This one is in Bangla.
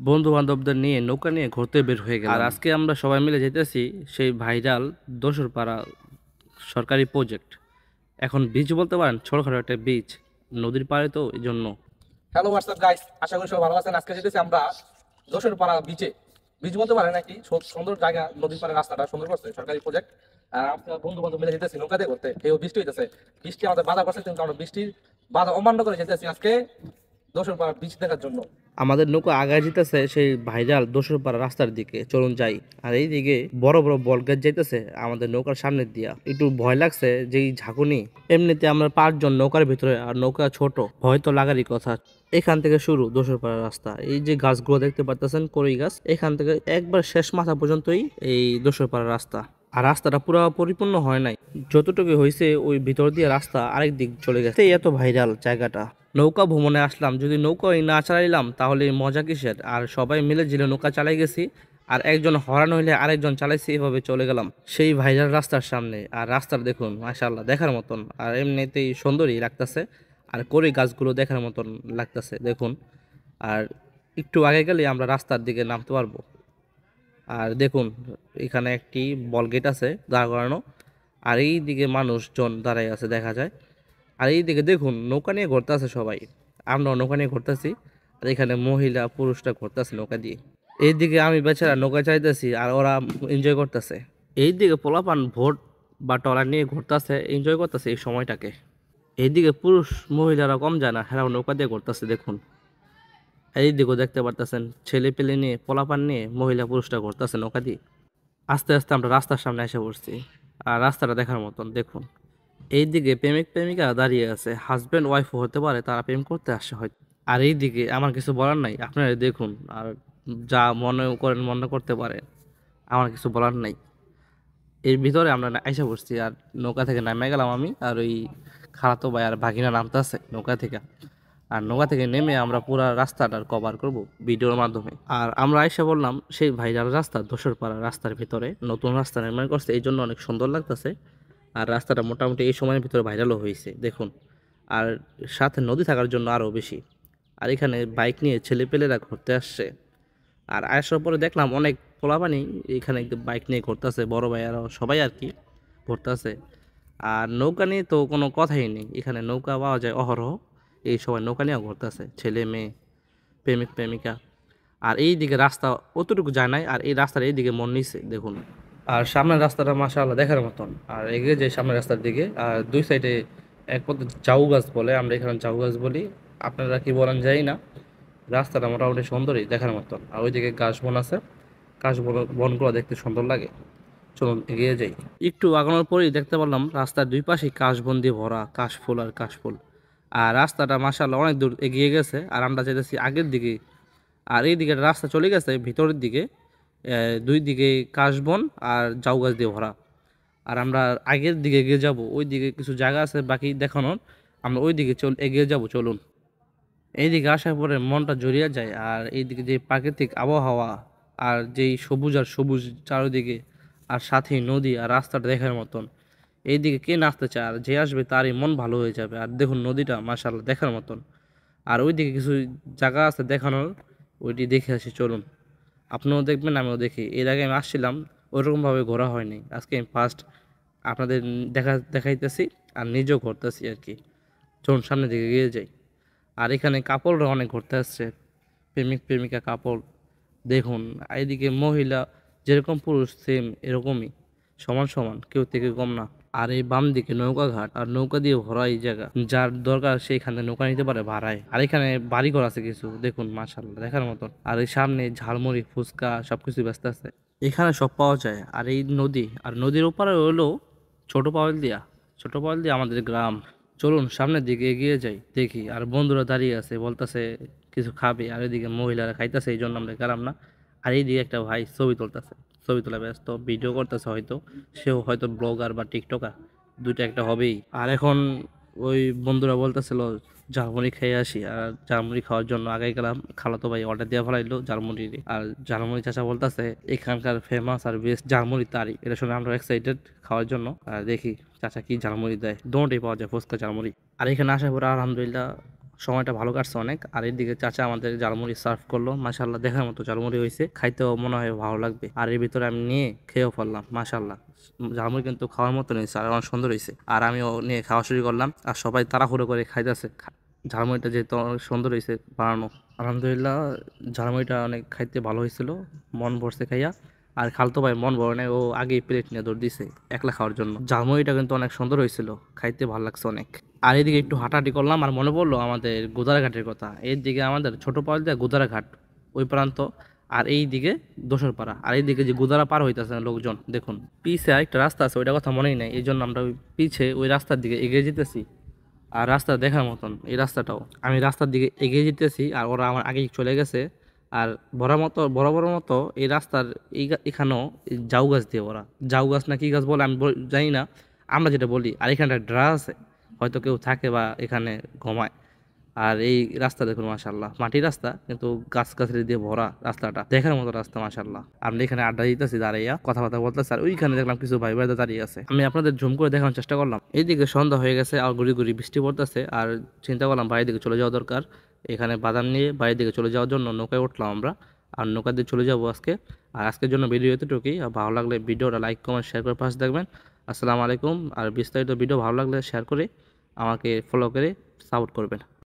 বন্ধু বান্ধবদের নিয়ে নৌকা নিয়ে ঘুরতে বের হয়ে গেলাম। আর আজকে আমরা সবাই মিলে যেতেছি সেই ভাইরাল দোসরপাড়া সরকারি প্রজেক্ট। এখন বিচ বলতে পারেন, ছোটখাটো একটা বিচ, নদীর পাড়ে, তো এই জন্য। হ্যালো হোয়াটসঅ্যাপ গাইস, আশা করি সবাই ভালো আছেন। আজকে যেতেছি আমরা যশোর পাড়া বিচে। বিচ বলতে পারেন নাকি সুন্দর জায়গা, নদীর পাড়ে রাস্তাটা সুন্দর করছে সরকারি প্রজেক্ট। আর আমরা বন্ধু বান্ধব মিলে যেতেছি নৌকা দিয়ে ঘুরতে। কেউ বৃষ্টি হইতেছে, বৃষ্টি আমাদের বাধা করছে, কিন্তু আমরা বৃষ্টির বাধা অমান্য করে যেতেছি আজকে যশোর পাড়া বিচ দেখার জন্য। আমাদের নৌকা আগায় যেতেছে সেই ভাইরাল দোসরপাড়া রাস্তার দিকে, চলুন যাই। আর এইদিকে বড় বড় বলগাছ যাইতেছে আমাদের নৌকার সামনের দিয়া। একটু ভয় লাগছে, যেই ঝাঁকুনি। এমনিতে আমরা 5 জন নৌকার ভিতরে, আর নৌকা ছোট, ভয় তো লাগারই কথা। এখান থেকে শুরু দোসরপাড়া রাস্তা। এই যে গাছগুলো দেখতে পাচ্ছেন, কড়ই গাছ, এখান থেকে একবার শেষ মাথা পর্যন্তই এই দোসরপাড়া রাস্তা। আর রাস্তাটা পুরো পরিপূর্ণ হয় নাই, যতটুকু হয়েছে ওই ভিতর দিয়ে রাস্তা আরেক দিক চলে গেছে। এত ভাইরাল জায়গাটা। নৌকা ভ্রমণে আসলাম, যদি নৌকাই না চালাইলাম তাহলে মজা কিসের? আর সবাই মিলে জিলে নৌকা চালাই গেছি, আর একজন হরান হইলে আরেকজন চালাইছে, এভাবে চলে গেলাম সেই ভাইরাল রাস্তার সামনে। আর রাস্তার দেখুন, মাশাআল্লাহ, দেখার মতন। আর এমনিতেই সুন্দরই লাগতেছে, আর কড়ই গাছগুলো দেখার মতন লাগতেছে দেখুন। আর একটু আগে গেলে আমরা রাস্তার দিকে নামতে পারবো। আর দেখুন, এখানে একটি বল গেট আছে দাঁড় করানো, আর এই দিকে মানুষজন দাঁড়াই আছে দেখা যায়। আর এই দিকে দেখুন, নৌকা নিয়ে ঘুরতে আছে সবাই, আমরা নৌকা নিয়ে ঘুরতেছি। আর এখানে মহিলা পুরুষরা ঘুরতেছে নৌকা দিয়ে। এইদিকে আমি বেচারা নৌকা চাইতেছি, আর ওরা এনজয় করতেছে। এইদিকে পোলাপান ভোট বা ট্রলার নিয়ে ঘুরতেছে, এনজয় করতেছে এই সময়টাকে। এইদিকে পুরুষ মহিলারা কম যায় না, হেরাও নৌকা দিয়ে ঘুরতেছে দেখুন। এইদিকেও দেখতে পারতেছেন, ছেলে পেলে নিয়ে, পোলাপান নিয়ে মহিলা পুরুষরা ঘুরতেছে নৌকা দিয়ে। আস্তে আস্তে আমরা রাস্তার সামনে এসে পড়ছি, আর রাস্তাটা দেখার মতন দেখুন। এইদিকে প্রেমিক প্রেমিকা দাঁড়িয়ে আছে, হাজব্যান্ড ওয়াইফও হতে পারে, তারা প্রেম করতে আসছে হয়তো। আর এইদিকে আমার কিছু বলার নাই, আপনারা দেখুন। আর যা মনে করেন মনে করতে পারেন, আমার কিছু বলার নাই। এর ভিতরে আমরা আইসা পড়ছি, আর নৌকা থেকে নামে গেলাম আমি আর ওই খালাতো ভাই আর ভাগিনা নামতেছে নৌকা থেকে। আর নৌকা থেকে নেমে আমরা পুরা রাস্তাটার কভার করব ভিডিওর মাধ্যমে। আর আমরা আইসা বললাম সেই ভাইরাল রাস্তা, দোসরপাড়া রাস্তার ভিতরে নতুন রাস্তা নির্মাণ করছে, এই জন্য অনেক সুন্দর লাগতেছে। আর রাস্তাটা মোটামুটি এই সময়ের ভিতরে ভাইরালও হয়েছে দেখুন। আর সাথে নদী থাকার জন্য আরও বেশি। আর এখানে বাইক নিয়ে ছেলেপেলেরা ঘুরতে আসছে। আর আসার পরে দেখলাম অনেক পোলাপানি এখানে বাইক নিয়ে ঘুরতেছে, বড় ভাইয়ারাও সবাই আর কি ঘুরতেছে। আর নৌকা নিয়ে তো কোনো কথাই নেই, এখানে নৌকা পাওয়া যায় অহরহ। এই সবাই নৌকা নিয়েও ঘুরতেছে, ছেলে মেয়ে, প্রেমিক প্রেমিকা। আর এই দিকে রাস্তা অতটুকু যায় নাই, আর এই রাস্তার এইদিকে মন নিছে দেখুন। আর সামনের রাস্তাটা মাশাআল্লাহ দেখার মতন। আর এগিয়ে যে সামনের রাস্তার দিকে, আর দুই সাইডে এক পথে ঝাউ গাছ বলে, আমরা এখানে ঝাউ গাছ বলি, আপনারা কি বলেন জানি না। রাস্তাটা মোটামুটি সুন্দরই দেখার মতন। আর ওইদিকে কাশ বন আছে, কাশ বনগুলো দেখতে সুন্দর লাগে। চলুন এগিয়ে যাই। একটু আগানোর পরেই দেখতে পারলাম রাস্তার দুই পাশে কাশবন দিয়ে ভরা, কাশফুল আর কাশফুল। আর রাস্তাটা মাশাআল্লাহ অনেক দূর এগিয়ে গেছে, আর আমরা যেতেছি আগের দিকে। আর এই দিকে রাস্তা চলে গেছে ভিতরের দিকে, দুই দিকে কাশবন আর ঝাউ গাছ দিয়ে ভরা। আর আমরা আগের দিকে এগিয়ে যাব, ওই দিকে কিছু জায়গা আছে বাকি দেখানোর, আমরা ওই দিকে এগিয়ে যাব চলুন। এইদিকে আসার পরে মনটা জড়িয়ে যায়। আর এইদিকে যে প্রাকৃতিক আবহাওয়া, আর যেই সবুজ আর সবুজ চারিদিকে, আর সাথেই নদী, আর রাস্তাটা দেখার মতন। এইদিকে কে নাচতে চায়, আর যে আসবে তারই মন ভালো হয়ে যাবে। আর দেখুন নদীটা মাশাআল্লাহ দেখার মতন। আর ওইদিকে কিছু জায়গা আছে দেখানোর, ওইটি দেখে আসি চলুন। আপনিও দেখবেন, আমিও দেখি। এর আগে আমি আসছিলাম, ওইরকমভাবে ঘোরা হয়নি, আজকে আমি ফার্স্ট আপনাদের দেখাইতেছি, আর নিজেও ঘুরতেছি আর কি। চলুন সামনের দিকে এগিয়ে যাই। আর এখানে কাপড়রা অনেক ঘুরতে আসছে, প্রেমিক প্রেমিকা কাপড় দেখুন। এইদিকে মহিলা যেরকম পুরুষ সেম এরকমই, সমান সমান, কেউ থেকে কম না। আর এই বাম দিকে নৌকা ঘাট, আর নৌকা দিয়ে ভরা এই জায়গা, যার দরকার সেইখানে নৌকা নিতে পারে ভাড়ায়। আর এখানে বাড়িঘর আছে কিছু দেখুন, মাশাআল্লাহ দেখার মতন। আর এই সামনে ঝালমুড়ি, ফুচকা সবকিছু ব্যস্ত আছে, এখানে সব পাওয়া যায়। আর এই নদী, আর নদীর ওপারে হলো ছোট পাওয়াল দিয়া, ছোট পাওয়াল দিয়া আমাদের গ্রাম। চলুন সামনের দিকে এগিয়ে যাই, দেখি। আর বন্ধুরা দাঁড়িয়ে আছে, বলতেছে কিছু খাবে, আর এদিকে মহিলারা খাইতেছে, এই জন্য আমরা গেলাম না। আর এইদিকে একটা ভাই ছবি তুলতেছে, ছবি তোলা ব্যস্ত, ভিডিও করতেছে হয়তো, সেও হয়তো ব্লগার বা টিকটকার, দুইটা একটা হবেই। আর এখন ওই বন্ধুরা বলতেছিল ঝালমুড়ি খেয়ে আসি, আর ঝালমুড়ি খাওয়ার জন্য আগে গেলাম। খালাতো ভাই অর্ডার দিয়ে ফেলাইলো ঝালমুড়ি। আর ঝালমুড়ি চাচা বলতেছে এখানকার ফেমাস আর বেস্ট ঝালমুড়ি তারি, এটা শুনে আমরা এক্সাইটেড খাওয়ার জন্য। আর দেখি চাচা কি ঝালমুড়ি দেয়, দোনোটাই পাওয়া যায়, ফুচকা ঝালমুড়ি। আর এখানে আসার পরে আলহামদুলিল্লাহ সময়টা ভালো কাটছে অনেক। আর এদিকে চাচা আমাদের ঝালমুড়ি সার্ভ করলো, মাশাল্লাহ দেখার মতো ঝালমুড়ি হয়েছে, খাইতেও মনে হয় ভালো লাগবে। আর এর ভিতরে আমি নিয়ে খেয়েও ফেললাম, মাশাল্লাহ ঝালমুড়ি কিন্তু খাওয়ার মতো হয়েছে আর অনেক সুন্দর হয়েছে। আর আমিও নিয়ে খাওয়া শুরু করলাম, আর সবাই তাড়াহুড়ো করে খাইতেছে। ঝালমুড়িটা যেহেতু অনেক সুন্দর হয়েছে বানানো, আলহামদুলিল্লাহ ঝালমুড়িটা অনেক খাইতে ভালো হয়েছিল, মন ভরছে খাইয়া। আর খালতো ভাই মন ভরে নাই, ও আগেই প্লেট নিয়ে দৌড় দিছে একলা খাওয়ার জন্য। ঝালমুড়িটা কিন্তু অনেক সুন্দর হয়েছিল, খাইতে ভালো লাগছে অনেক। আর এদিকে একটু হাঁটাহাঁটি করলাম, আর মনে পড়লো আমাদের গোদারাঘাটের কথা। এর দিকে আমাদের ছোট পালদিয়া গোদারাঘাট ওই প্রান্ত, আর এই দিকে দোসরপাড়া। আর এইদিকে যে গোদারা পার হইতেছে লোকজন, দেখুন পিছে আরেকটা রাস্তা আছে, ওইটা কথা মনেই নাই, এই জন্য আমরা ওই পিছে ওই রাস্তার দিকে এগিয়ে যেতেছি। আর রাস্তা দেখার মতন এই রাস্তাটাও, আমি রাস্তার দিকে এগিয়ে যেতেছি আর ওরা আমার আগে চলে গেছে। আর বড় বড় মতো এই রাস্তার এখানেও এই জাউ গাছ দিয়ে ওরা, জাউ গাছ না কি গাছ বলে আমি জানি না, আমরা যেটা বলি। আর এখানটা ড্রা আছে, হয়তো কেউ থাকে বা এখানে ঘুমায়। আর এই রাস্তা দেখুন মাশাল্লাহ, মাটির রাস্তা কিন্তু গাছ গাছালি দিয়ে ভরা, রাস্তাটা দেখার মতো রাস্তা মাশাল্লাহ। আমরা এখানে আড্ডা দিতেছি দাঁড়াইয়া, কথাবার্তা বলতেছি, আর ওইখানে দেখলাম কিছু ভাই ভাইরা দাঁড়িয়ে আছে। আমি আপনাদের জুম করে দেখানোর চেষ্টা করলাম। এইদিকে সন্ধ্যা হয়ে গেছে আর গুড়ি গুড়ি বৃষ্টি পড়তেছে, আর চিন্তা করলাম বাইরের দিকে চলে যাওয়া দরকার। এখানে বাদাম নিয়ে বাইরের দিকে চলে যাওয়ার জন্য নৌকায় উঠলাম আমরা, আর নৌকা দিয়ে চলে যাবো আজকে। আর আজকের জন্য ভিডিও এতটুকুই। আর ভালো লাগলে ভিডিওটা লাইক কমেন্ট শেয়ার করে পাশে দেখবেন। আসসালামু আলাইকুম। আর বিস্তারিত ভিডিও ভালো লাগলে শেয়ার করে আমাকে ফলো করে সাপোর্ট করবেন।